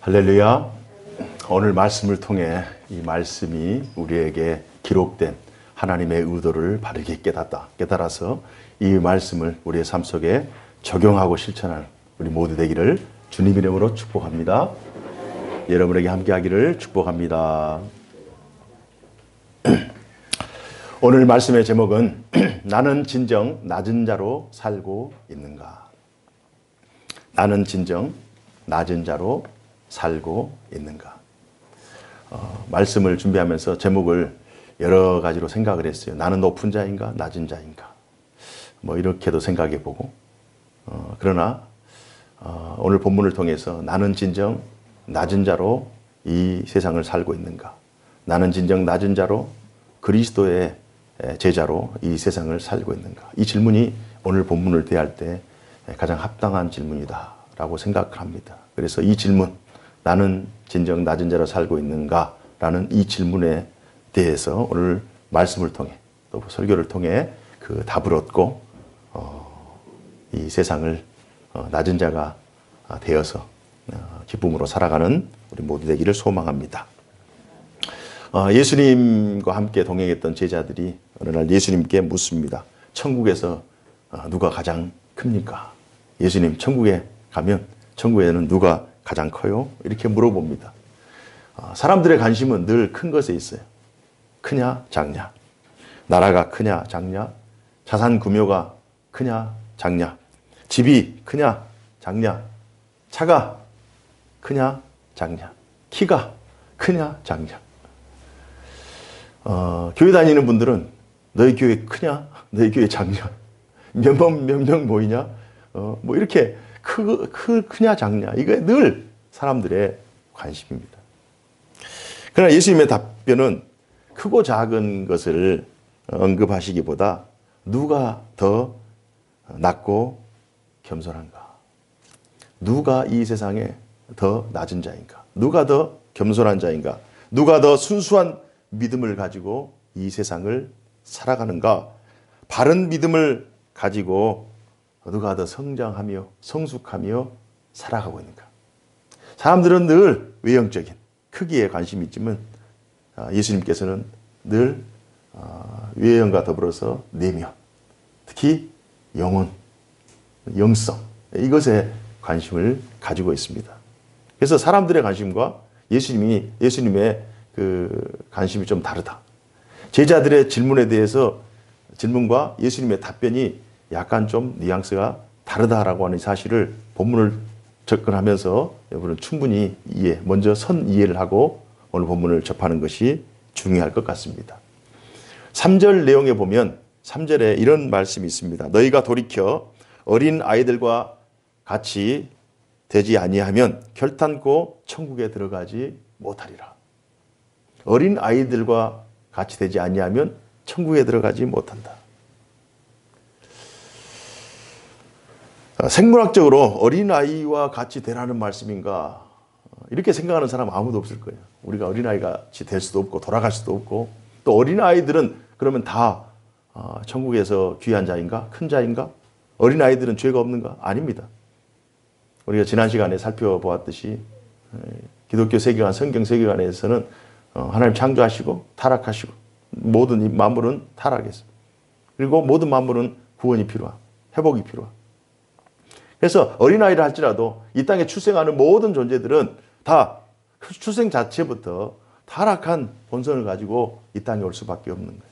할렐루야. 오늘 말씀을 통해 이 말씀이 우리에게 기록된 하나님의 의도를 바르게 깨달아서 이 말씀을 우리의 삶 속에 적용하고 실천하는 우리 모두 되기를 주님 이름으로 축복합니다. 여러분에게 함께하기를 축복합니다. 오늘 말씀의 제목은 나는 진정 낮은 자로 살고 있는가? 나는 진정 낮은 자로 살고 있는가? 말씀을 준비하면서 제목을 여러 가지로 생각을 했어요. 나는 높은 자인가 낮은 자인가? 이렇게도 생각해 보고 그러나 오늘 본문을 통해서 나는 진정 낮은 자로 이 세상을 살고 있는가? 나는 진정 낮은 자로 그리스도의 제자로 이 세상을 살고 있는가? 이 질문이 오늘 본문을 대할 때 가장 합당한 질문이다 라고 생각을 합니다. 그래서 이 질문, 나는 진정 낮은 자로 살고 있는가? 라는 이 질문에 대해서 오늘 말씀을 통해 또 설교를 통해 그 답을 얻고 이 세상을 낮은 자가 되어서 기쁨으로 살아가는 우리 모두 되기를 소망합니다. 예수님과 함께 동행했던 제자들이 어느 날 예수님께 묻습니다. 천국에서 누가 가장 큽니까? 예수님, 천국에 가면 천국에는 누가 가장 커요? 이렇게 물어봅니다. 사람들의 관심은 늘 큰 것에 있어요. 크냐 작냐, 나라가 크냐 작냐, 자산 규모가 크냐 작냐, 집이 크냐 작냐, 차가 크냐 작냐, 키가 크냐 작냐. 교회 다니는 분들은 너희 교회 크냐, 너희 교회 작냐, 몇 명 모이냐, 이렇게 크냐 작냐, 이게 늘 사람들의 관심입니다. 그러나 예수님의 답변은 크고 작은 것을 언급하시기보다 누가 더 낮고 겸손한가? 누가 이 세상에 더 낮은 자인가? 누가 더 겸손한 자인가? 누가 더 순수한 믿음을 가지고 이 세상을 살아가는가? 바른 믿음을 가지고 누가 더 성장하며 성숙하며 살아가고 있는가? 사람들은 늘 외형적인 크기에 관심이 있지만 예수님께서는 늘 외형과 더불어서 내면, 특히 영혼, 영성, 이것에 관심을 가지고 있습니다. 그래서 사람들의 관심과 예수님의 그 관심이 좀 다르다. 제자들의 질문과 예수님의 답변이 약간 좀 뉘앙스가 다르다라고 하는 사실을 본문을 접근하면서 여러분은 충분히 먼저 선 이해를 하고 오늘 본문을 접하는 것이 중요할 것 같습니다. 3절 내용에 보면 3절에 이런 말씀이 있습니다. 너희가 돌이켜 어린 아이들과 같이 되지 아니하면 결탄코 천국에 들어가지 못하리라. 어린 아이들과 같이 되지 아니하면 천국에 들어가지 못한다. 생물학적으로 어린아이와 같이 되라는 말씀인가? 이렇게 생각하는 사람 아무도 없을 거예요. 우리가 어린아이같이 될 수도 없고 돌아갈 수도 없고, 또 어린아이들은 그러면 다 천국에서 귀한 자인가? 큰 자인가? 어린아이들은 죄가 없는가? 아닙니다. 우리가 지난 시간에 살펴보았듯이 기독교 세계관, 성경 세계관에서는 하나님 창조하시고 타락하시고 모든 이 만물은 타락했어요. 그리고 모든 만물은 구원이 필요한, 회복이 필요한. 그래서 어린아이를 할지라도 이 땅에 출생하는 모든 존재들은 다 출생 자체부터 타락한 본성을 가지고 이 땅에 올 수밖에 없는 거예요.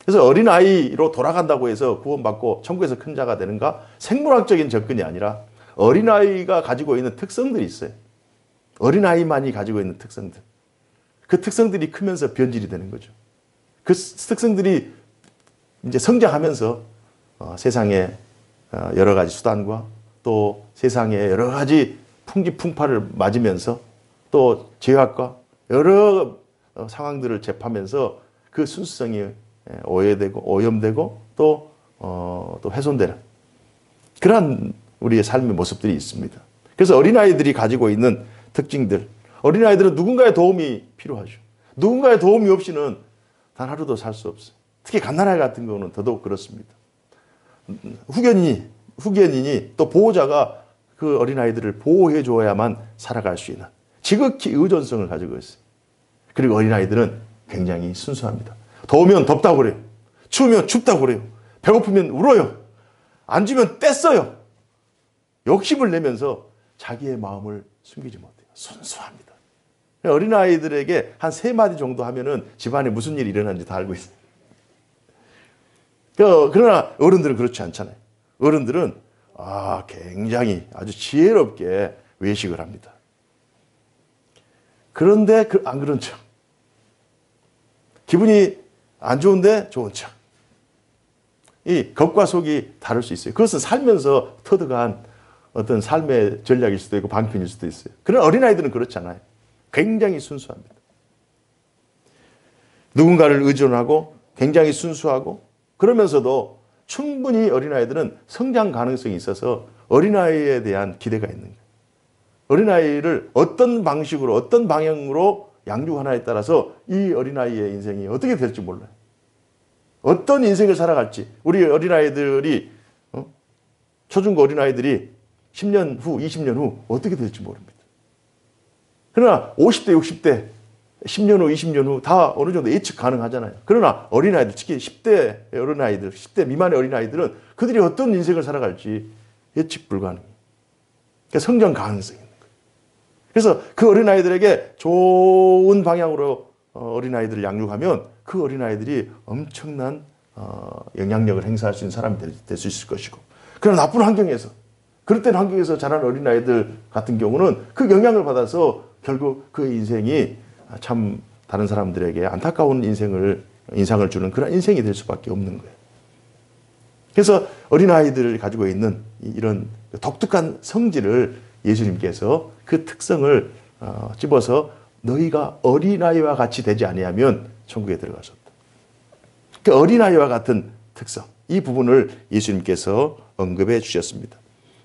그래서 어린아이로 돌아간다고 해서 구원받고 천국에서 큰 자가 되는가? 생물학적인 접근이 아니라 어린아이가 가지고 있는 특성들이 있어요. 어린아이만이 가지고 있는 특성들. 그 특성들이 크면서 변질이 되는 거죠. 그 특성들이 이제 성장하면서 세상에 여러 가지 수단과 또 세상의 여러 가지 풍지풍파를 맞으면서 또 죄악과 여러 상황들을 접하면서 그 순수성이 오해되고 오염되고 또 훼손되는 그러한 우리의 삶의 모습들이 있습니다. 그래서 어린아이들이 가지고 있는 특징들, 어린아이들은 누군가의 도움이 필요하죠. 누군가의 도움이 없이는 단 하루도 살 수 없어요. 특히 갓난아이 같은 경우는 더더욱 그렇습니다. 후견인이 또 보호자가 그 그 어린아이들을 보호해 줘야만 살아갈 수 있는 지극히 의존성을 가지고 있어요. 그리고 어린아이들은 굉장히 순수합니다. 더우면 덥다고 그래요. 추우면 춥다고 그래요. 배고프면 울어요. 안 주면 떼써요. 욕심을 내면서 자기의 마음을 숨기지 못해요. 순수합니다. 어린아이들에게 한 3마디 정도 하면은 집안에 무슨 일이 일어나는지 다 알고 있어요. 그러나 어른들은 그렇지 않잖아요. 어른들은 굉장히 아주 지혜롭게 외식을 합니다. 그런데 안 그런 척. 기분이 안 좋은데 좋은 척. 이 겉과 속이 다를 수 있어요. 그것은 살면서 터득한 어떤 삶의 전략일 수도 있고 방편일 수도 있어요. 그러나 어린아이들은 그렇지 않아요. 굉장히 순수합니다. 누군가를 의존하고 굉장히 순수하고 그러면서도 충분히 어린아이들은 성장 가능성이 있어서 어린아이에 대한 기대가 있는 거예요. 어린아이를 어떤 방식으로 어떤 방향으로 양육하나에 따라서 이 어린아이의 인생이 어떻게 될지 몰라요. 어떤 인생을 살아갈지 우리 어린아이들이 초중고 어린아이들이 10년 후 20년 후 어떻게 될지 모릅니다. 그러나 50대 60대 10년 후 20년 후 다 어느 정도 예측 가능하잖아요. 그러나 어린아이들 특히 10대 어린아이들 10대 미만의 어린아이들은 그들이 어떤 인생을 살아갈지 예측 불가능해요. 그러니까 성장 가능성이 있는 거예요. 그래서 그 어린아이들에게 좋은 방향으로 어린아이들을 양육하면 그 어린아이들이 엄청난 영향력을 행사할 수 있는 사람이 될 수 있을 것이고 그런 나쁜 환경에서 그릇된 환경에서 자란 어린아이들 같은 경우는 그 영향을 받아서 결국 그 인생이 참 다른 사람들에게 안타까운 인상을 주는 그런 인생이 될 수밖에 없는 거예요. 그래서 어린아이들을 가지고 있는 이런 독특한 성질을 예수님께서 그 특성을 집어서 너희가 어린아이와 같이 되지 아니하면 천국에 들어갈 수 없다. 그 어린아이와 같은 특성, 이 부분을 예수님께서 언급해 주셨습니다.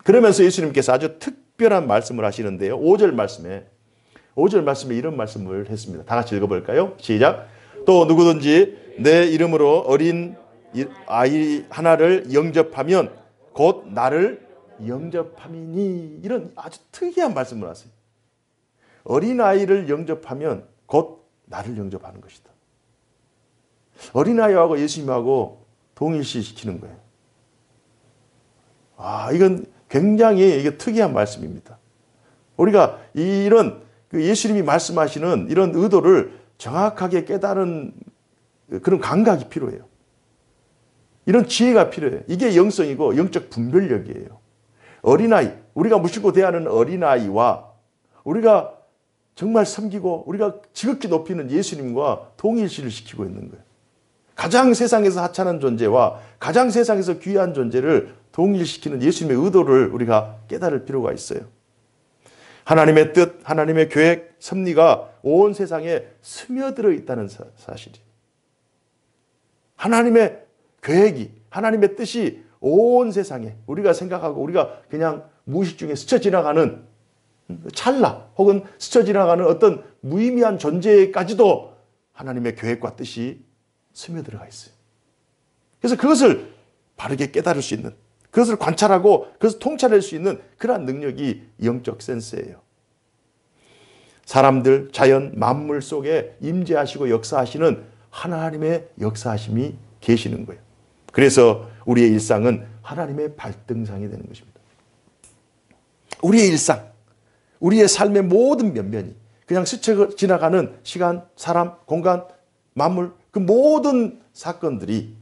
그러면서 예수님께서 아주 특별한 말씀을 하시는데요. 5절 말씀에 이런 말씀을 했습니다. 다 같이 읽어볼까요? 시작. 또 누구든지 내 이름으로 어린 아이 하나를 영접하면 곧 나를 영접함이니. 이런 아주 특이한 말씀을 하세요. 어린아이를 영접하면 곧 나를 영접하는 것이다. 어린아이하고 예수님하고 동일시시키는 거예요. 이건 굉장히 이게 특이한 말씀입니다. 우리가 이런 예수님이 말씀하시는 이런 의도를 정확하게 깨달은 그런 감각이 필요해요. 이런 지혜가 필요해요. 이게 영성이고 영적 분별력이에요. 어린아이, 우리가 무심코 대하는 어린아이와 우리가 정말 섬기고 우리가 지극히 높이는 예수님과 동일시를 시키고 있는 거예요. 가장 세상에서 하찮은 존재와 가장 세상에서 귀한 존재를 동일시키는 예수님의 의도를 우리가 깨달을 필요가 있어요. 하나님의 뜻, 하나님의 계획, 섭리가 온 세상에 스며들어 있다는 사실이에요. 하나님의 계획이, 하나님의 뜻이 온 세상에 우리가 생각하고 우리가 그냥 무의식 중에 스쳐 지나가는 찰나 혹은 스쳐 지나가는 어떤 무의미한 존재까지도 하나님의 계획과 뜻이 스며들어가 있어요. 그래서 그것을 바르게 깨달을 수 있는, 그것을 관찰하고 그것을 통찰할 수 있는 그러한 능력이 영적 센스예요. 사람들, 자연, 만물 속에 임재하시고 역사하시는 하나님의 역사하심이 계시는 거예요. 그래서 우리의 일상은 하나님의 발등상이 되는 것입니다. 우리의 일상, 우리의 삶의 모든 면면이 그냥 스쳐 지나가는 시간, 사람, 공간, 만물, 그 모든 사건들이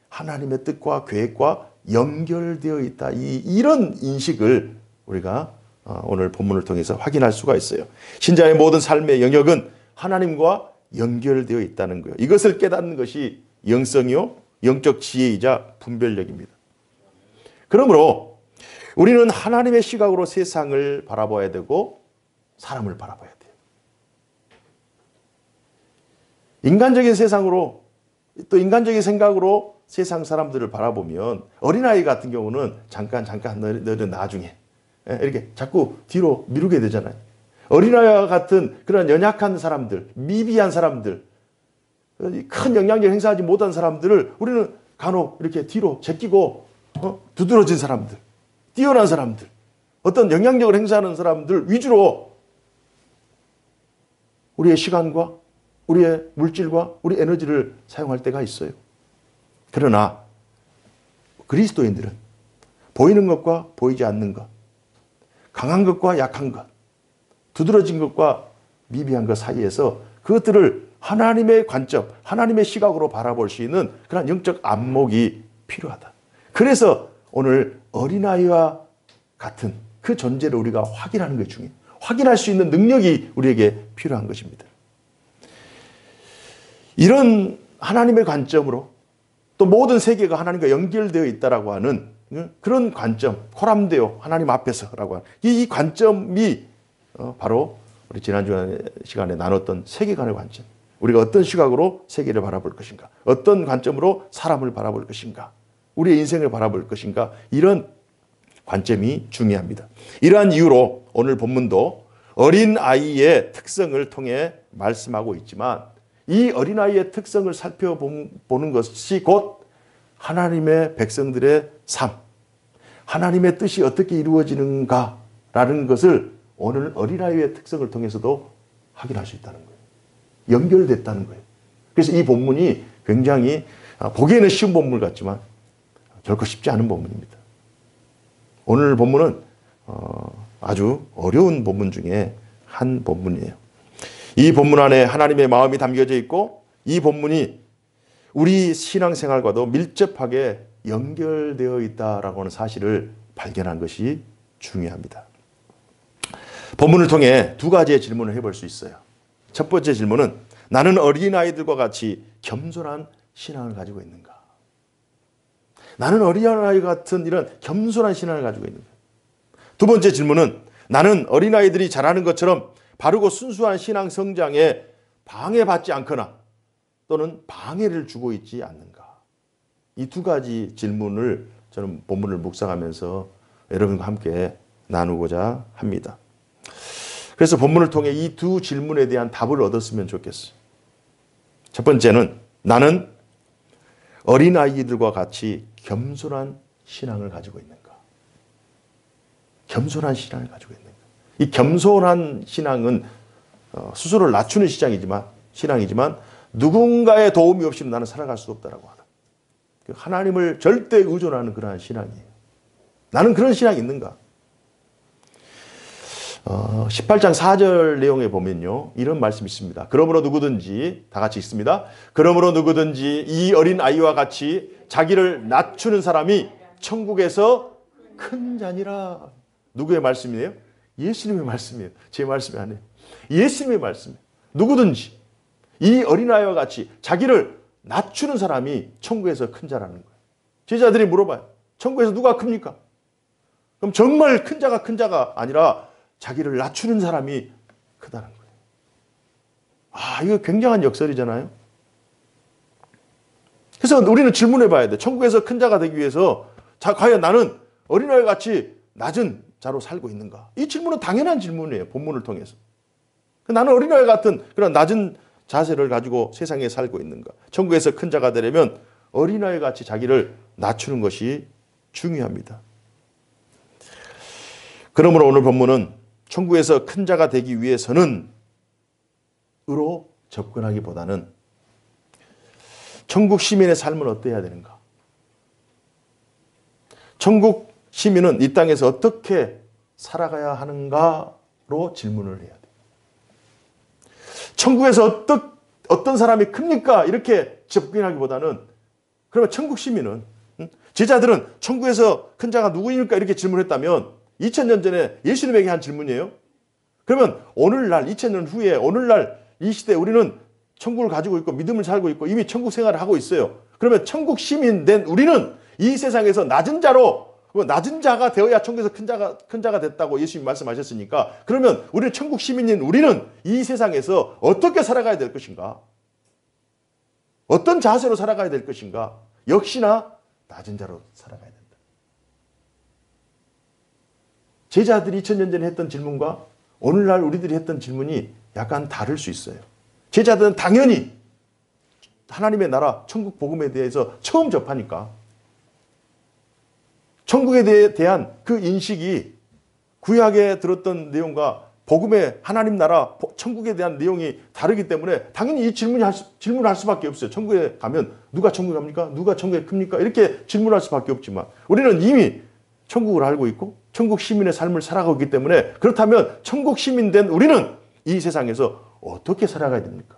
하나님의 뜻과 계획과 연결되어 있다. 이런 인식을 우리가 오늘 본문을 통해서 확인할 수가 있어요. 신자의 모든 삶의 영역은 하나님과 연결되어 있다는 거예요. 이것을 깨닫는 것이 영성이요, 영적 지혜이자 분별력입니다. 그러므로 우리는 하나님의 시각으로 세상을 바라봐야 되고 사람을 바라봐야 돼요. 인간적인 세상으로 또 인간적인 생각으로 세상 사람들을 바라보면 어린아이 같은 경우는 잠깐 너는 나중에 이렇게 자꾸 뒤로 미루게 되잖아요. 어린아이와 같은 그런 연약한 사람들, 미비한 사람들, 큰 영향력 행사하지 못한 사람들을 우리는 간혹 이렇게 뒤로 제끼고 두드러진 사람들, 뛰어난 사람들, 어떤 영향력을 행사하는 사람들 위주로 우리의 시간과 우리의 물질과 우리 에너지를 사용할 때가 있어요. 그러나 그리스도인들은 보이는 것과 보이지 않는 것, 강한 것과 약한 것, 두드러진 것과 미비한 것 사이에서 그것들을 하나님의 관점, 하나님의 시각으로 바라볼 수 있는 그런 영적 안목이 필요하다. 그래서 오늘 어린아이와 같은 그 존재를 우리가 확인하는 것 중에 확인할 수 있는 능력이 우리에게 필요한 것입니다. 이런 하나님의 관점으로 또 모든 세계가 하나님과 연결되어 있다라고 하는 그런 관점, 코람데오 하나님 앞에서라고 하는 이 관점이 바로 우리 지난주 시간에 나눴던 세계관의 관점. 우리가 어떤 시각으로 세계를 바라볼 것인가, 어떤 관점으로 사람을 바라볼 것인가, 우리의 인생을 바라볼 것인가, 이런 관점이 중요합니다. 이러한 이유로 오늘 본문도 어린아이의 특성을 통해 말씀하고 있지만 이 어린아이의 특성을 살펴보는 것이 곧 하나님의 백성들의 삶, 하나님의 뜻이 어떻게 이루어지는가라는 것을 오늘 어린아이의 특성을 통해서도 확인할 수 있다는 거예요. 연결됐다는 거예요. 그래서 이 본문이 굉장히 보기에는 쉬운 본문 같지만 결코 쉽지 않은 본문입니다. 오늘 본문은 아주 어려운 본문 중에 한 본문이에요. 이 본문 안에 하나님의 마음이 담겨져 있고 이 본문이 우리 신앙생활과도 밀접하게 연결되어 있다라고 하는 사실을 발견한 것이 중요합니다. 본문을 통해 두 가지의 질문을 해볼 수 있어요. 첫 번째 질문은 나는 어린아이들과 같이 겸손한 신앙을 가지고 있는가? 나는 어린아이 같은 이런 겸손한 신앙을 가지고 있는가? 두 번째 질문은 나는 어린아이들이 잘하는 것처럼 바르고 순수한 신앙 성장에 방해받지 않거나 또는 방해를 주고 있지 않는가? 이 두 가지 질문을 저는 본문을 묵상하면서 여러분과 함께 나누고자 합니다. 그래서 본문을 통해 이 두 질문에 대한 답을 얻었으면 좋겠어요. 첫 번째는 나는 어린아이들과 같이 겸손한 신앙을 가지고 있는가? 겸손한 신앙을 가지고 있는가? 이 겸손한 신앙은 스스로를 낮추는 신앙이지만 누군가의 도움이 없이는 나는 살아갈 수 없다라고 하다. 하나님을 절대 의존하는 그러한 신앙이에요. 나는 그런 신앙이 있는가? 18장 4절 내용에 보면요, 이런 말씀이 있습니다. 그러므로 누구든지, 다 같이 읽습니다. 그러므로 누구든지 이 어린 아이와 같이 자기를 낮추는 사람이 천국에서 큰 자니라. 누구의 말씀이에요? 예수님의 말씀이에요. 제 말씀이 아니에요. 예수님의 말씀이에요. 누구든지 이 어린아이와 같이 자기를 낮추는 사람이 천국에서 큰 자라는 거예요. 제자들이 물어봐요. 천국에서 누가 큽니까? 그럼 정말 큰 자가 아니라 자기를 낮추는 사람이 크다는 거예요. 이거 굉장한 역설이잖아요. 그래서 우리는 질문해 봐야 돼. 천국에서 큰 자가 되기 위해서 과연 나는 어린아이 같이 낮은 자로 살고 있는가? 이 질문은 당연한 질문이에요. 본문을 통해서. 나는 어린아이 같은 그런 낮은 자세를 가지고 세상에 살고 있는가? 천국에서 큰 자가 되려면 어린아이 같이 자기를 낮추는 것이 중요합니다. 그러므로 오늘 본문은 천국에서 큰 자가 되기 위해서는 으로 접근하기보다는 천국 시민의 삶은 어때야 되는가? 천국 시민은 이 땅에서 어떻게 살아가야 하는가로 질문을 해야 돼요. 천국에서 어떤 사람이 큽니까? 이렇게 접근하기보다는 그러면 천국 시민은 제자들은 천국에서 큰 자가 누구입니까? 이렇게 질문했다면 2000년 전에 예수님에게 한 질문이에요. 그러면 오늘날 2000년 후에 오늘날 이 시대에 우리는 천국을 가지고 있고 믿음을 살고 있고 이미 천국 생활을 하고 있어요. 그러면 천국 시민 된 우리는 이 세상에서 낮은 자가 되어야 천국에서 큰 자가 됐다고 예수님이 말씀하셨으니까 그러면 우리는 천국 시민인 우리는 이 세상에서 어떻게 살아가야 될 것인가? 어떤 자세로 살아가야 될 것인가? 역시나 낮은 자로 살아가야 된다. 제자들이 2000년 전에 했던 질문과 오늘날 우리들이 했던 질문이 약간 다를 수 있어요. 제자들은 당연히 하나님의 나라, 천국 복음에 대해서 처음 접하니까 천국에 대한 그 인식이 구약에 들었던 내용과 복음의 하나님 나라, 천국에 대한 내용이 다르기 때문에 당연히 이 질문할 수밖에 없어요. 천국에 가면 누가 천국에 갑니까? 누가 천국에 큽니까? 이렇게 질문할 수밖에 없지만 우리는 이미 천국을 알고 있고 천국 시민의 삶을 살아가고 있기 때문에 그렇다면 천국 시민 된 우리는 이 세상에서 어떻게 살아가야 됩니까?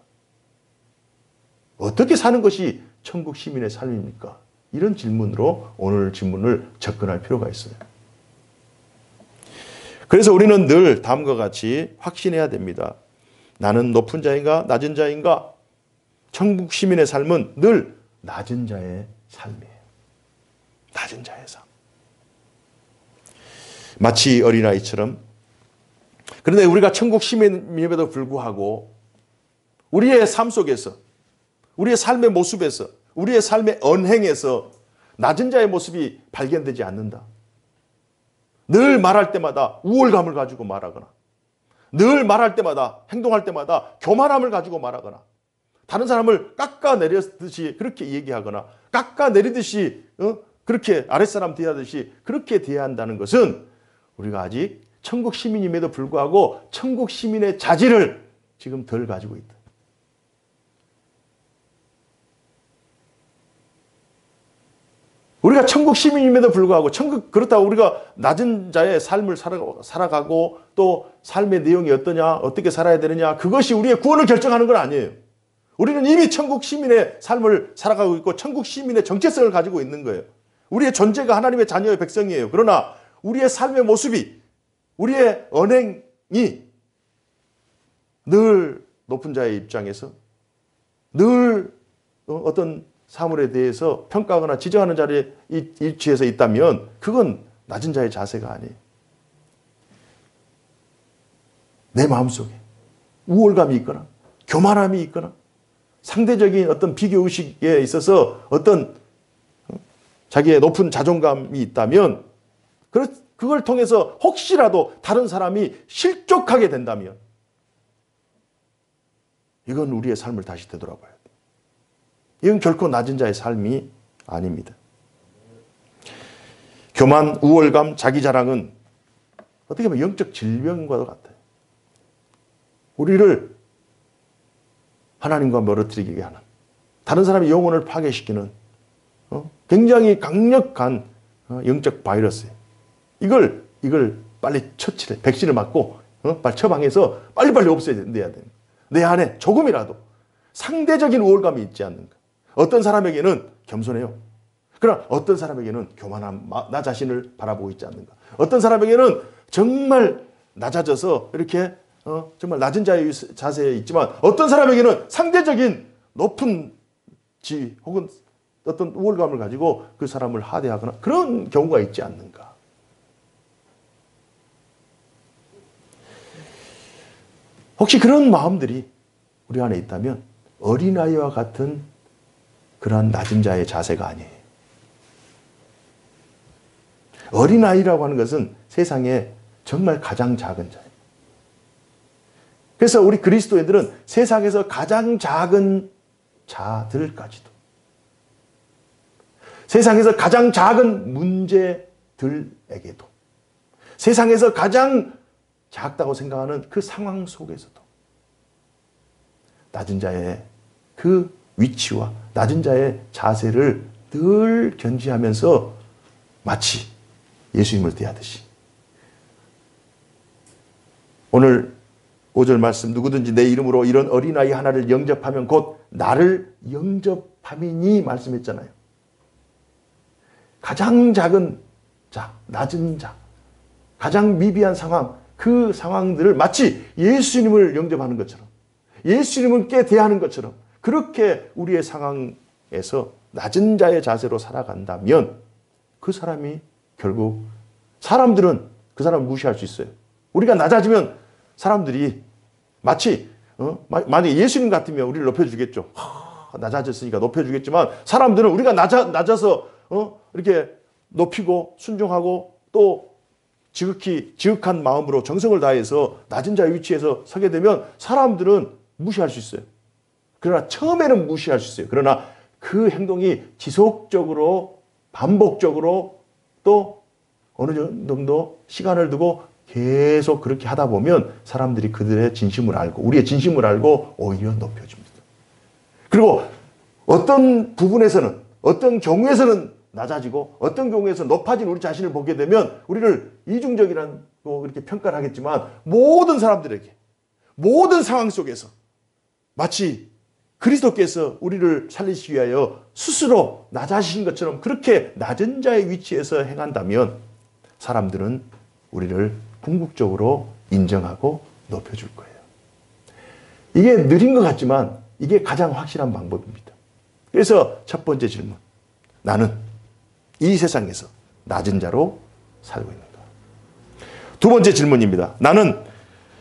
어떻게 사는 것이 천국 시민의 삶입니까? 이런 질문으로 오늘 질문을 접근할 필요가 있어요. 그래서 우리는 늘 다음과 같이 확신해야 됩니다. 나는 높은 자인가 낮은 자인가? 천국 시민의 삶은 늘 낮은 자의 삶이에요. 낮은 자의 삶. 마치 어린아이처럼. 그런데 우리가 천국 시민임에도 불구하고 우리의 삶 속에서, 우리의 삶의 모습에서, 우리의 삶의 언행에서 낮은 자의 모습이 발견되지 않는다. 늘 말할 때마다 우월감을 가지고 말하거나 늘 말할 때마다 행동할 때마다 교만함을 가지고 말하거나 다른 사람을 깎아내리듯이 그렇게 얘기하거나 깎아내리듯이 그렇게 아랫사람 대하듯이 그렇게 대한다는 것은 우리가 아직 천국 시민임에도 불구하고 천국 시민의 자질을 지금 덜 가지고 있다. 우리가 천국 시민임에도 불구하고 그렇다고 우리가 낮은 자의 삶을 살아가고 또 삶의 내용이 어떠냐, 어떻게 살아야 되느냐, 그것이 우리의 구원을 결정하는 건 아니에요. 우리는 이미 천국 시민의 삶을 살아가고 있고 천국 시민의 정체성을 가지고 있는 거예요. 우리의 존재가 하나님의 자녀의 백성이에요. 그러나 우리의 삶의 모습이, 우리의 언행이 늘 높은 자의 입장에서 늘 어떤 사물에 대해서 평가하거나 지적하는 자리에 위치해서 있다면 그건 낮은 자의 자세가 아니에요. 내 마음속에 우월감이 있거나 교만함이 있거나 상대적인 어떤 비교의식에 있어서 어떤 자기의 높은 자존감이 있다면 그걸 통해서 혹시라도 다른 사람이 실족하게 된다면 이건 우리의 삶을 다시 되돌아봐야 돼요. 이건 결코 낮은 자의 삶이 아닙니다. 교만, 우월감, 자기 자랑은 어떻게 보면 영적 질병과도 같아요. 우리를 하나님과 멀어뜨리게 하는, 다른 사람의 영혼을 파괴시키는 굉장히 강력한 영적 바이러스예요. 이걸 빨리 처치를, 백신을 맞고 빨리 처방해서 빨리빨리 없애야 돼요. 내 안에 조금이라도 상대적인 우월감이 있지 않는가. 어떤 사람에게는 겸손해요. 그러나 어떤 사람에게는 교만한 나 자신을 바라보고 있지 않는가. 어떤 사람에게는 정말 낮아져서 이렇게 정말 낮은 자의 자세에 있지만 어떤 사람에게는 상대적인 높은 지위 혹은 어떤 우월감을 가지고 그 사람을 하대하거나 그런 경우가 있지 않는가. 혹시 그런 마음들이 우리 안에 있다면 어린아이와 같은 그러한 낮은 자의 자세가 아니에요. 어린아이라고 하는 것은 세상에 정말 가장 작은 자예요. 그래서 우리 그리스도인들은 세상에서 가장 작은 자들까지도 세상에서 가장 작은 문제들에게도 세상에서 가장 작다고 생각하는 그 상황 속에서도 낮은 자의 그 위치와 낮은 자의 자세를 늘 견지하면서 마치 예수님을 대하듯이 오늘 5절 말씀 누구든지 내 이름으로 이런 어린아이 하나를 영접하면 곧 나를 영접함이니 말씀했잖아요. 가장 작은 자, 낮은 자, 가장 미비한 상황, 그 상황들을 마치 예수님을 영접하는 것처럼 예수님께 대하는 것처럼 그렇게 우리의 상황에서 낮은 자의 자세로 살아간다면 그 사람이 결국 사람들은 그 사람을 무시할 수 있어요. 우리가 낮아지면 사람들이 마치 만약에 예수님 같으면 우리를 높여주겠죠. 낮아졌으니까 높여주겠지만 사람들은 우리가 낮아서 이렇게 높이고 순종하고 또 지극한 마음으로 정성을 다해서 낮은 자의 위치에서 서게 되면 사람들은 무시할 수 있어요. 그러나 처음에는 무시할 수 있어요. 그러나 그 행동이 지속적으로 반복적으로 또 어느 정도 시간을 두고 계속 그렇게 하다 보면 사람들이 그들의 진심을 알고 우리의 진심을 알고 오히려 높여줍니다. 그리고 어떤 부분에서는 어떤 경우에서는 낮아지고 어떤 경우에서 높아진 우리 자신을 보게 되면 우리를 이중적이라고 이렇게 평가를 하겠지만 모든 사람들에게 모든 상황 속에서 마치 그리스도께서 우리를 살리시기 위하여 스스로 낮아지신 것처럼 그렇게 낮은 자의 위치에서 행한다면 사람들은 우리를 궁극적으로 인정하고 높여줄 거예요. 이게 느린 것 같지만 이게 가장 확실한 방법입니다. 그래서 첫 번째 질문. 나는 이 세상에서 낮은 자로 살고 있는가? 두 번째 질문입니다. 나는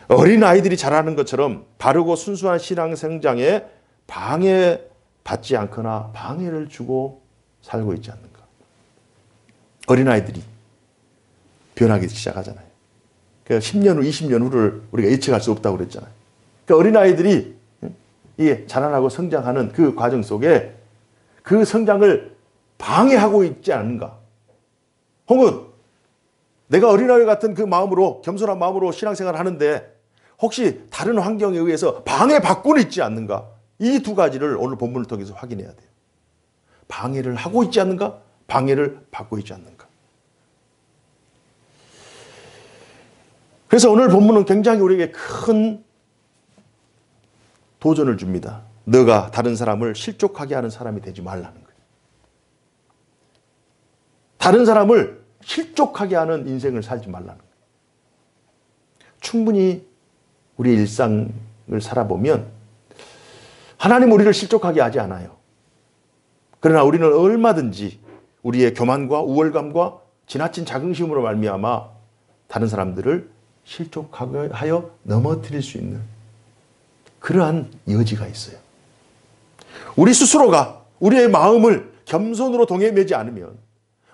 어린아이들이 자라는 것처럼 바르고 순수한 신앙 성장에 방해받지 않거나 방해를 주고 살고 있지 않는가? 어린아이들이 변하기 시작하잖아요. 그러니까 10년 후, 20년 후를 우리가 예측할 수 없다고 그랬잖아요. 그러니까 어린아이들이 자라나고 성장하는 그 과정 속에 그 성장을 방해하고 있지 않은가? 혹은 내가 어린아이 같은 그 마음으로 겸손한 마음으로 신앙생활을 하는데 혹시 다른 환경에 의해서 방해받고는 있지 않는가? 이 두 가지를 오늘 본문을 통해서 확인해야 돼요. 방해를 하고 있지 않는가? 방해를 받고 있지 않는가? 그래서 오늘 본문은 굉장히 우리에게 큰 도전을 줍니다. 너가 다른 사람을 실족하게 하는 사람이 되지 말라는 거예요. 다른 사람을 실족하게 하는 인생을 살지 말라는 거예요. 충분히 우리의 일상을 살아보면 하나님 우리를 실족하게 하지 않아요. 그러나 우리는 얼마든지 우리의 교만과 우월감과 지나친 자긍심으로 말미암아 다른 사람들을 실족하게 하여 넘어뜨릴 수 있는 그러한 여지가 있어요. 우리 스스로가 우리의 마음을 겸손으로 동여매지 않으면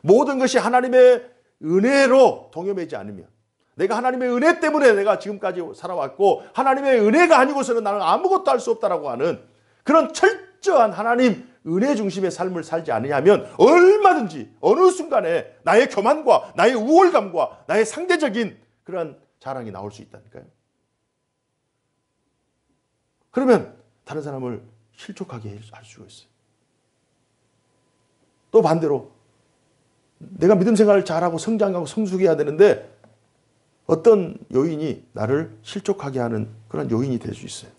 모든 것이 하나님의 은혜로 동여매지 않으면 내가 하나님의 은혜 때문에 내가 지금까지 살아왔고 하나님의 은혜가 아니고서는 나는 아무것도 할 수 없다라고 하는 그런 철저한 하나님 은혜 중심의 삶을 살지 않으냐면 얼마든지 어느 순간에 나의 교만과 나의 우월감과 나의 상대적인 그런 자랑이 나올 수 있다니까요. 그러면 다른 사람을 실족하게 할 수가 있어요. 또 반대로 내가 믿음 생활을 잘하고 성장하고 성숙해야 되는데 어떤 요인이 나를 실족하게 하는 그런 요인이 될 수 있어요.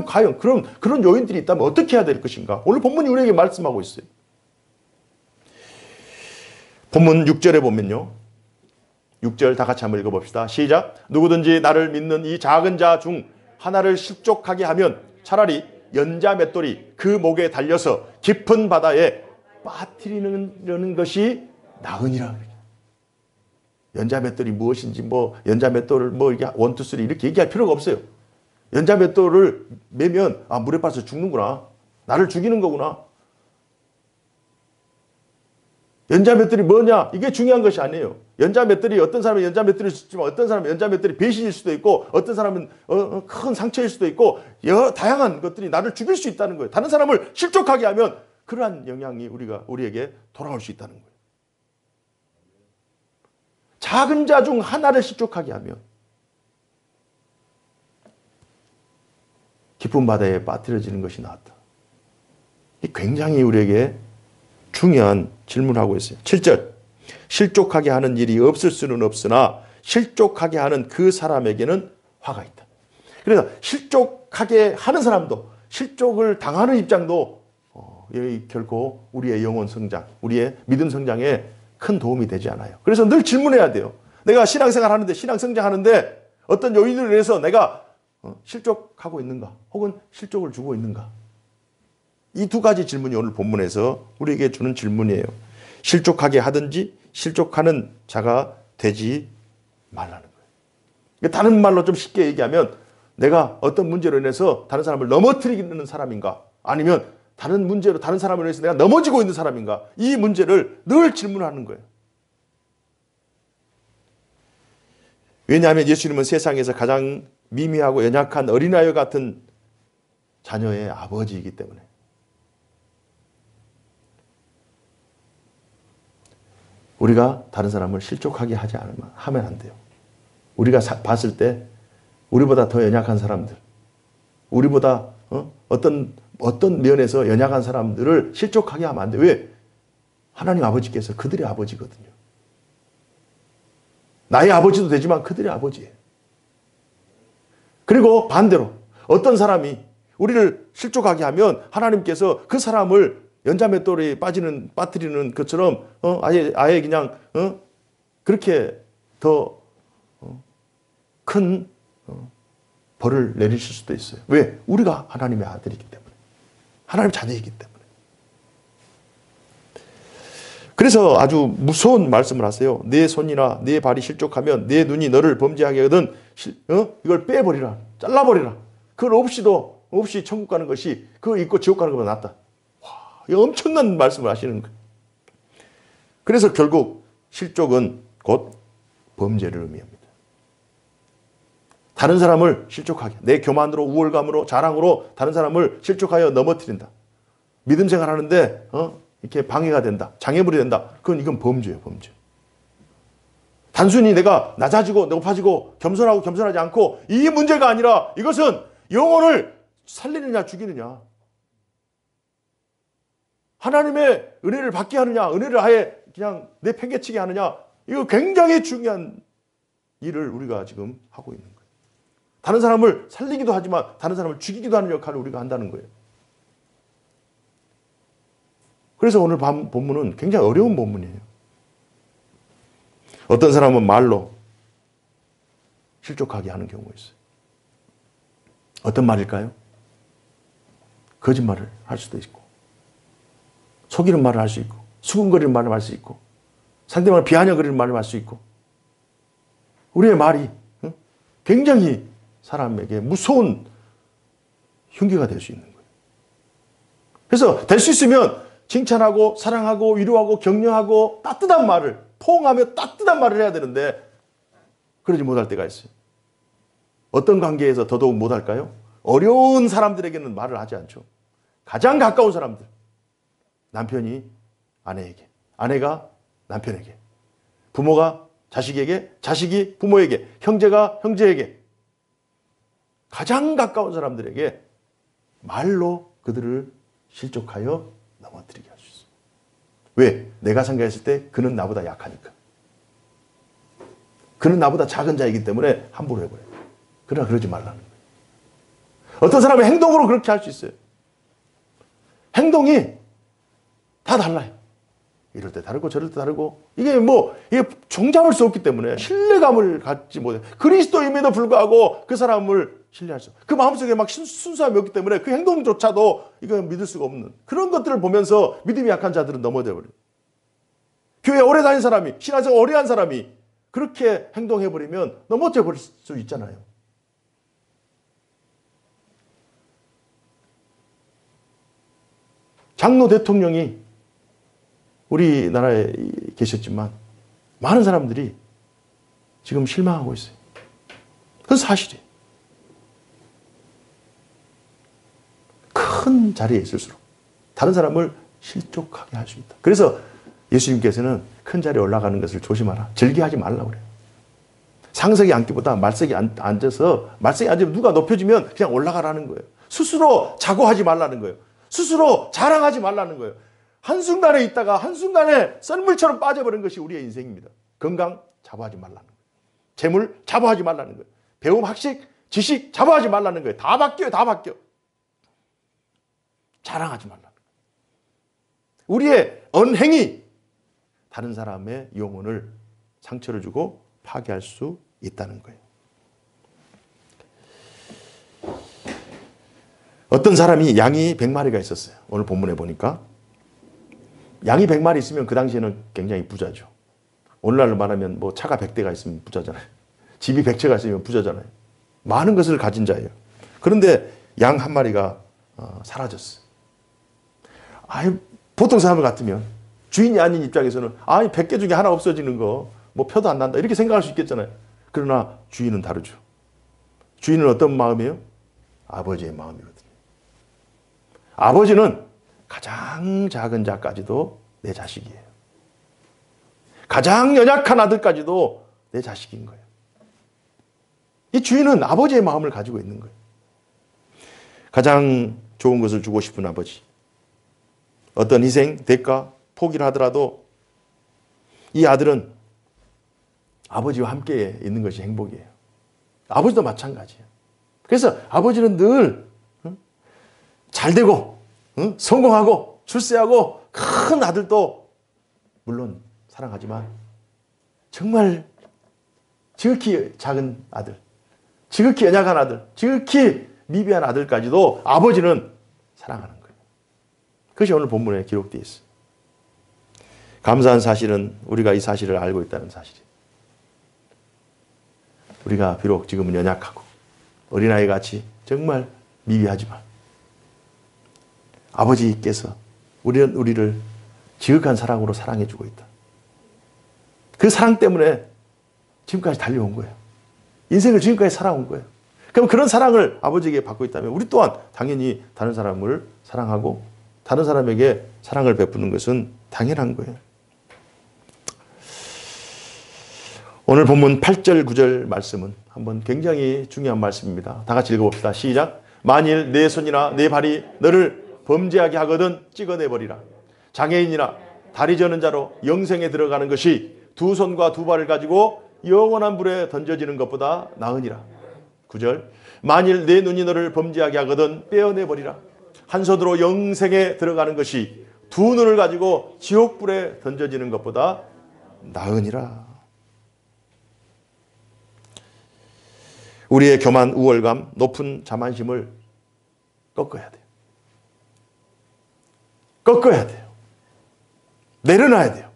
과연 그런 요인들이 있다면 어떻게 해야 될 것인가? 오늘 본문이 우리에게 말씀하고 있어요. 본문 6절에 보면요. 6절 다 같이 한번 읽어봅시다. 시작. 누구든지 나를 믿는 이 작은 자 중 하나를 실족하게 하면 차라리 연자 맷돌이 그 목에 달려서 깊은 바다에 빠뜨리는 것이 나으니라. 연자 맷돌이 무엇인지 연자 맷돌을 이게 원투 쓰리 이렇게 얘기할 필요가 없어요. 연자 맷돌을 매면 물에 빠져서 죽는구나. 나를 죽이는 거구나. 연자 맷돌이 뭐냐? 이게 중요한 것이 아니에요. 연자 맷돌이 어떤 사람은 연자 맷돌일 수 있지만 어떤 사람은 연자 맷돌이 배신일 수도 있고 어떤 사람은 큰 상처일 수도 있고 다양한 것들이 나를 죽일 수 있다는 거예요. 다른 사람을 실족하게 하면 그러한 영향이 우리에게 돌아올 수 있다는 거예요. 작은 자 중 하나를 실족하게 하면 깊은 바다에 빠뜨려지는 것이 낫다. 굉장히 우리에게 중요한 질문을 하고 있어요. 7절. 실족하게 하는 일이 없을 수는 없으나 실족하게 하는 그 사람에게는 화가 있다. 그래서 실족하게 하는 사람도 실족을 당하는 입장도 결코 우리의 영혼 성장, 우리의 믿음 성장에 큰 도움이 되지 않아요. 그래서 늘 질문해야 돼요. 내가 신앙생활 하는데 신앙 성장하는데 어떤 요인으로 인해서 내가 실족하고 있는가? 혹은 실족을 주고 있는가? 이 두 가지 질문이 오늘 본문에서 우리에게 주는 질문이에요. 실족하게 하든지 실족하는 자가 되지 말라는 거예요. 다른 말로 좀 쉽게 얘기하면 내가 어떤 문제로 인해서 다른 사람을 넘어뜨리는 사람인가? 아니면 다른 문제로 다른 사람을 인해서 내가 넘어지고 있는 사람인가? 이 문제를 늘 질문하는 거예요. 왜냐하면 예수님은 세상에서 가장 미미하고 연약한 어린아이 같은 자녀의 아버지이기 때문에. 우리가 다른 사람을 실족하게 하면 안 돼요. 우리가 봤을 때 우리보다 더 연약한 사람들, 우리보다 어떤 면에서 연약한 사람들을 실족하게 하면 안 돼. 왜? 하나님 아버지께서 그들의 아버지거든요. 나의 아버지도 되지만 그들의 아버지예요. 그리고 반대로 어떤 사람이 우리를 실족하게 하면 하나님께서 그 사람을 연자맷돌에 빠뜨리는 것처럼 아예 그냥 그렇게 더 큰 벌을 내리실 수도 있어요. 왜? 우리가 하나님의 아들이기 때문에. 하나님의 자녀이기 때문에. 그래서 아주 무서운 말씀을 하세요. 내 손이나 내 발이 실족하면 내 눈이 너를 범죄하게 하거든 이걸 빼버리라. 잘라버리라. 그걸 없이 천국 가는 것이 그거 잊고 지옥 가는 것보다 낫다. 와, 이 엄청난 말씀을 하시는 거예요. 그래서 결국 실족은 곧 범죄를 의미합니다. 다른 사람을 실족하게, 내 교만으로, 우월감으로, 자랑으로 다른 사람을 실족하여 넘어뜨린다. 믿음 생활하는데 이렇게 방해가 된다. 장애물이 된다. 이건 범죄예요, 범죄. 단순히 내가 낮아지고 높아지고 겸손하고 겸손하지 않고 이게 문제가 아니라 이것은 영혼을 살리느냐 죽이느냐. 하나님의 은혜를 받게 하느냐, 은혜를 아예 그냥 내팽개치게 하느냐. 이거 굉장히 중요한 일을 우리가 지금 하고 있는 거예요. 다른 사람을 살리기도 하지만 다른 사람을 죽이기도 하는 역할을 우리가 한다는 거예요. 그래서 오늘 본문은 굉장히 어려운 본문이에요. 어떤 사람은 말로 실족하게 하는 경우가 있어요. 어떤 말일까요? 거짓말을 할 수도 있고, 속이는 말을 할 수 있고, 수군거리는 말을 할 수 있고, 상대방을 비아냥거리는 말을 할 수 있고, 우리의 말이 굉장히 사람에게 무서운 흉기가 될 수 있는 거예요. 그래서 될 수 있으면 칭찬하고 사랑하고 위로하고 격려하고 따뜻한 말을, 포옹하며 따뜻한 말을 해야 되는데 그러지 못할 때가 있어요. 어떤 관계에서 더더욱 못할까요? 어려운 사람들에게는 말을 하지 않죠. 가장 가까운 사람들. 남편이 아내에게, 아내가 남편에게, 부모가 자식에게, 자식이 부모에게, 형제가 형제에게, 가장 가까운 사람들에게 말로 그들을 실족하여 넘어뜨리게 할 수 있어요. 왜? 내가 생각했을 때 그는 나보다 약하니까. 그는 나보다 작은 자이기 때문에 함부로 해버려요. 그러나 그러지 말라는 거예요. 어떤 사람은 행동으로 그렇게 할 수 있어요. 행동이 다 달라요. 이럴 때 다르고 저럴 때 다르고 이게 종잡을 수 없기 때문에 신뢰감을 갖지 못해요. 그리스도임에도 불구하고 그 사람을 신뢰할 수, 그 마음속에 막 순수함이 없기 때문에 그 행동조차도 이거 믿을 수가 없는 그런 것들을 보면서 믿음이 약한 자들은 넘어져 버려요. 교회 오래 다닌 사람이, 신앙생활 오래 한 사람이 그렇게 행동해버리면 넘어져 버릴 수 있잖아요. 장로 대통령이 우리나라에 계셨지만 많은 사람들이 지금 실망하고 있어요. 그건 사실이에요. 큰 자리에 있을수록 다른 사람을 실족하게 할 수 있다. 그래서 예수님께서는 큰 자리에 올라가는 것을 조심하라. 즐겨하지 말라고 그래요. 상석에 앉기보다 말석에 앉아서, 말석에 앉으면 누가 높여주면 그냥 올라가라는 거예요. 스스로 자고하지 말라는 거예요. 스스로 자랑하지 말라는 거예요. 한순간에 있다가 한순간에 썰물처럼 빠져버린 것이 우리의 인생입니다. 건강 자부하지 말라는 거예요. 재물 자부하지 말라는 거예요. 배움, 학식, 지식 자부하지 말라는 거예요. 다 바뀌어요. 다 바뀌어. 자랑하지 말라는 거예요. 우리의 언행이 다른 사람의 영혼을 상처를 주고 파괴할 수 있다는 거예요. 어떤 사람이 양이 100마리가 있었어요. 오늘 본문에 보니까. 양이 100마리 있으면 그 당시에는 굉장히 부자죠. 오늘날로 말하면 차가 100대가 있으면 부자잖아요. 집이 100채가 있으면 부자잖아요. 많은 것을 가진 자예요. 그런데 양 한 마리가 사라졌어요. 보통 사람 같으면 주인이 아닌 입장에서는 100개 중에 하나 없어지는 거 표도 안 난다 이렇게 생각할 수 있겠잖아요. 그러나 주인은 다르죠. 주인은 어떤 마음이에요? 아버지의 마음이거든요. 아버지는 가장 작은 자까지도 내 자식이에요. 가장 연약한 아들까지도 내 자식인 거예요. 이 주인은 아버지의 마음을 가지고 있는 거예요. 가장 좋은 것을 주고 싶은 아버지. 어떤 희생, 대가, 포기를 하더라도 이 아들은 아버지와 함께 있는 것이 행복이에요. 아버지도 마찬가지예요. 그래서 아버지는 늘 잘되고 성공하고 출세하고 큰 아들도 물론 사랑하지만 정말 지극히 작은 아들, 지극히 연약한 아들, 지극히 미비한 아들까지도 아버지는 사랑하는 거예요. 그것이 오늘 본문에 기록되어 있어요. 감사한 사실은 우리가 이 사실을 알고 있다는 사실이에요. 우리가 비록 지금은 연약하고 어린아이 같이 정말 미비하지만 아버지께서 우리를 지극한 사랑으로 사랑해주고 있다. 그 사랑 때문에 지금까지 달려온 거예요. 인생을 지금까지 살아온 거예요. 그럼 그런 사랑을 아버지에게 받고 있다면 우리 또한 당연히 다른 사람을 사랑하고 다른 사람에게 사랑을 베푸는 것은 당연한 거예요. 오늘 본문 8절, 9절 말씀은 한번 굉장히 중요한 말씀입니다. 다 같이 읽어봅시다. 시작. 만일 내 손이나 내 발이 너를 범죄하게 하거든 찍어내버리라. 장애인이나 다리 저는 자로 영생에 들어가는 것이 두 손과 두 발을 가지고 영원한 불에 던져지는 것보다 나으니라. 9절. 만일 내 눈이 너를 범죄하게 하거든 빼어내버리라. 한 손으로 영생에 들어가는 것이 두 눈을 가지고 지옥불에 던져지는 것보다 나으니라. 우리의 교만, 우월감, 높은 자만심을 꺾어야 돼요. 꺾어야 돼요. 내려놔야 돼요.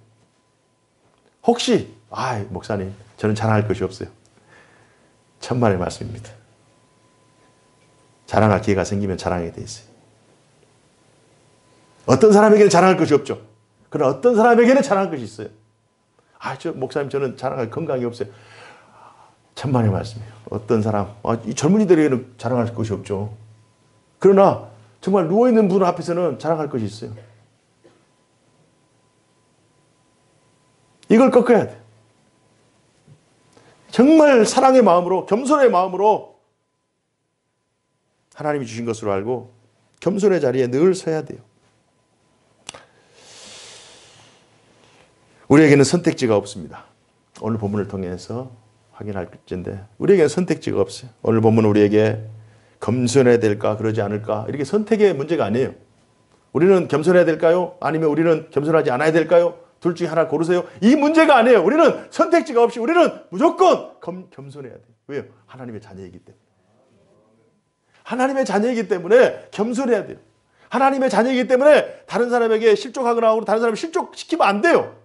혹시 목사님 저는 자랑할 것이 없어요. 천만의 말씀입니다. 자랑할 기회가 생기면 자랑하게 돼 있어요. 어떤 사람에게는 자랑할 것이 없죠. 그러나 어떤 사람에게는 자랑할 것이 있어요. 목사님 저는 자랑할 건강이 없어요. 천만의 말씀이에요. 어떤 사람, 이 젊은이들에게는 자랑할 것이 없죠. 그러나 정말 누워있는 분 앞에서는 자랑할 것이 있어요. 이걸 꺾어야 돼요. 정말 사랑의 마음으로, 겸손의 마음으로 하나님이 주신 것으로 알고 겸손의 자리에 늘 서야 돼요. 우리에게는 선택지가 없습니다. 오늘 본문을 통해서 확인할 텐데 우리에게는 선택지가 없어요. 오늘 본문은 우리에게 겸손해야 될까 그러지 않을까 이렇게 선택의 문제가 아니에요. 우리는 겸손해야 될까요? 아니면 우리는 겸손하지 않아야 될까요? 둘 중에 하나 고르세요. 이 문제가 아니에요. 우리는 선택지가 없이 우리는 무조건 겸손해야 돼요. 왜요? 하나님의 자녀이기 때문에. 하나님의 자녀이기 때문에 겸손해야 돼요. 하나님의 자녀이기 때문에 다른 사람에게 실족하거나 하고 다른 사람을 실족시키면 안 돼요.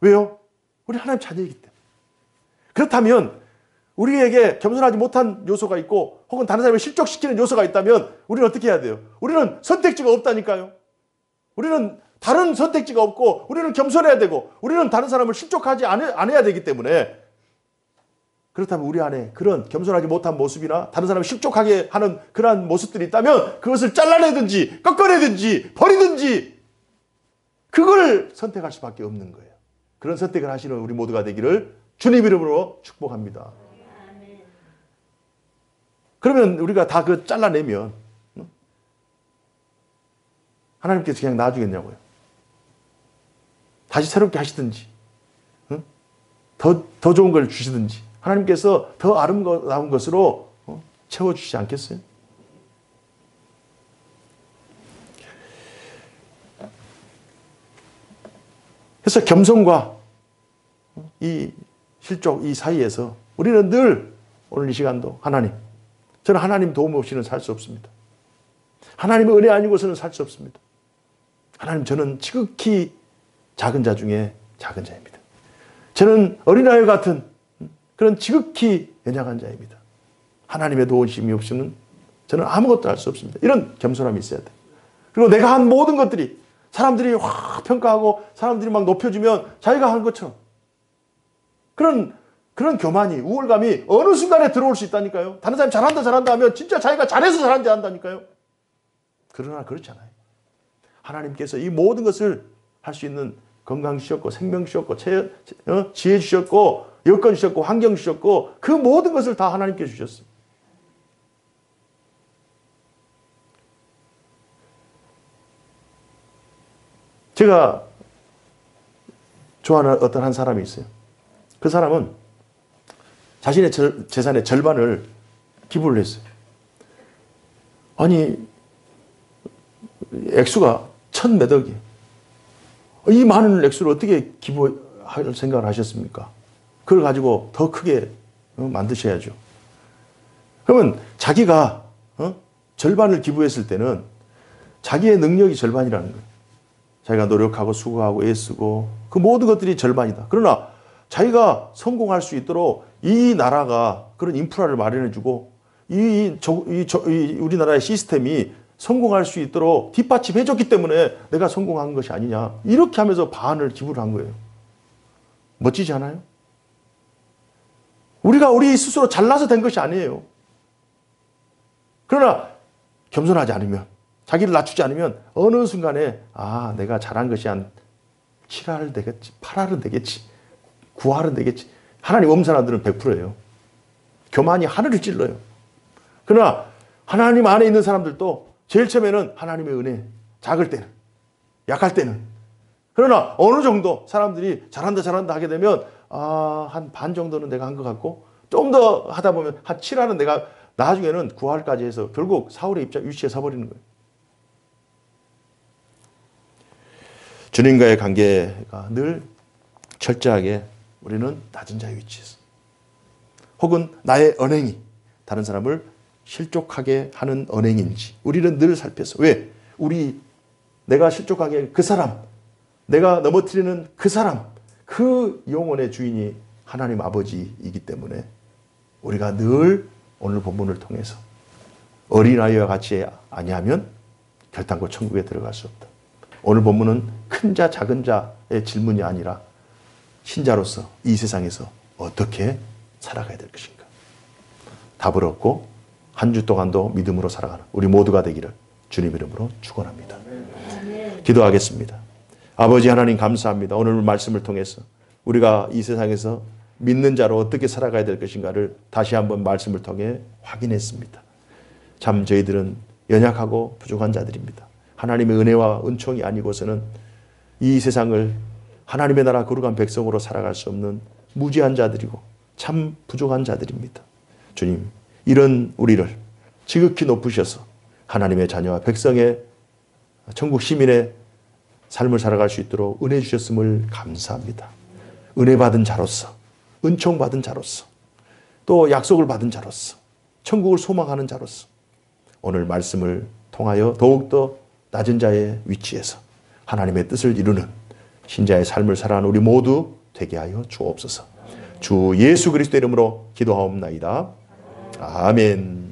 왜요? 우리 하나님 자녀이기 때문에. 그렇다면 우리에게 겸손하지 못한 요소가 있고 혹은 다른 사람을 실족시키는 요소가 있다면 우리는 어떻게 해야 돼요? 우리는 선택지가 없다니까요. 우리는 다른 선택지가 없고 우리는 겸손해야 되고 우리는 다른 사람을 실족하지 않아야 되기 때문에 그렇다면 우리 안에 그런 겸손하지 못한 모습이나 다른 사람을 실족하게 하는 그러한 모습들이 있다면 그것을 잘라내든지 꺾어내든지 버리든지 그걸 선택할 수밖에 없는 거예요. 그런 선택을 하시는 우리 모두가 되기를 주님 이름으로 축복합니다. 그러면 우리가 다 그 잘라내면 하나님께서 그냥 놔주겠냐고요. 다시 새롭게 하시든지 더 좋은 걸 주시든지 하나님께서 더 아름다운 것으로 채워주시지 않겠어요? 그래서 겸손과 이 실족 이 사이에서 우리는 늘 오늘 이 시간도 저는 하나님 도움 없이는 살 수 없습니다. 하나님의 은혜 아니고서는 살 수 없습니다. 하나님 저는 지극히 작은 자 중에 작은 자입니다. 저는 어린아이 같은 그런 지극히 연약한 자입니다. 하나님의 도우심이 없이는 저는 아무것도 할 수 없습니다. 이런 겸손함이 있어야 돼요. 그리고 내가 한 모든 것들이 사람들이 확 평가하고 사람들이 막 높여주면 자기가 한 것처럼 그런 교만이 우월감이 어느 순간에 들어올 수 있다니까요. 다른 사람이 잘한다 하면 진짜 자기가 잘해서 잘한다 한다니까요. 그러나 그렇지 않아요. 하나님께서 이 모든 것을 할 수 있는 건강 주셨고 생명 주셨고 지혜 주셨고 여건 주셨고 환경 주셨고 그 모든 것을 다 하나님께 주셨어요. 제가 좋아하는 어떤 한 사람이 있어요. 그 사람은 자신의 재산의 절반을 기부를 했어요. 아니 액수가 1,000몇 억이. 이 많은 액수를 어떻게 기부할 생각을 하셨습니까? 그걸 가지고 더 크게 만드셔야죠. 그러면 자기가 절반을 기부했을 때는 자기의 능력이 절반이라는 거예요. 자기가 노력하고 수고하고 애쓰고 그 모든 것들이 절반이다. 그러나 자기가 성공할 수 있도록 이 나라가 그런 인프라를 마련해주고 우리나라의 시스템이 성공할 수 있도록 뒷받침해줬기 때문에 내가 성공한 것이 아니냐. 이렇게 하면서 반을 기부를 한 거예요. 멋지지 않아요? 우리가 우리 스스로 잘나서 된 것이 아니에요. 그러나 겸손하지 않으면, 자기를 낮추지 않으면 어느 순간에 내가 잘한 것이 한 7할은 되겠지, 8할은 되겠지, 9할은 되겠지. 하나님 없는 사람들은 100%예요. 교만이 하늘을 찔러요. 그러나 하나님 안에 있는 사람들도 제일 처음에는 하나님의 은혜, 작을 때는, 약할 때는. 그러나 어느 정도 사람들이 잘한다 하게 되면 한 반 정도는 내가 한 것 같고 좀 더 하다 보면 한 7할은 내가 나중에는 9할까지 해서 결국 사울의 위치에 서버리는 거예요. 주님과의 관계가 늘 철저하게 우리는 낮은 자의 위치에서 혹은 나의 언행이 다른 사람을 실족하게 하는 언행인지 우리는 늘 살펴서 왜? 내가 실족하게 그 사람, 내가 넘어뜨리는 그 사람, 그 영혼의 주인이 하나님 아버지이기 때문에 우리가 늘 오늘 본문을 통해서 어린아이와 같이 아니하면 결단코 천국에 들어갈 수 없다. 오늘 본문은 큰 자 작은 자의 질문이 아니라 신자로서 이 세상에서 어떻게 살아가야 될 것인가. 답을 얻고 한 주 동안도 믿음으로 살아가는 우리 모두가 되기를 주님 이름으로 축원합니다. 기도하겠습니다. 아버지 하나님 감사합니다. 오늘 말씀을 통해서 우리가 이 세상에서 믿는 자로 어떻게 살아가야 될 것인가를 다시 한번 말씀을 통해 확인했습니다. 참 저희들은 연약하고 부족한 자들입니다. 하나님의 은혜와 은총이 아니고서는 이 세상을 하나님의 나라 거룩한 백성으로 살아갈 수 없는 무지한 자들이고 참 부족한 자들입니다. 주님, 이런 우리를 지극히 높으셔서 하나님의 자녀와 백성의 천국 시민의 삶을 살아갈 수 있도록 은혜 주셨음을 감사합니다. 은혜 받은 자로서, 은총 받은 자로서, 또 약속을 받은 자로서, 천국을 소망하는 자로서 오늘 말씀을 통하여 더욱더 낮은 자의 위치에서 하나님의 뜻을 이루는 신자의 삶을 살아가는 우리 모두 되게 하여 주옵소서. 주 예수 그리스도 이름으로 기도하옵나이다. 아멘.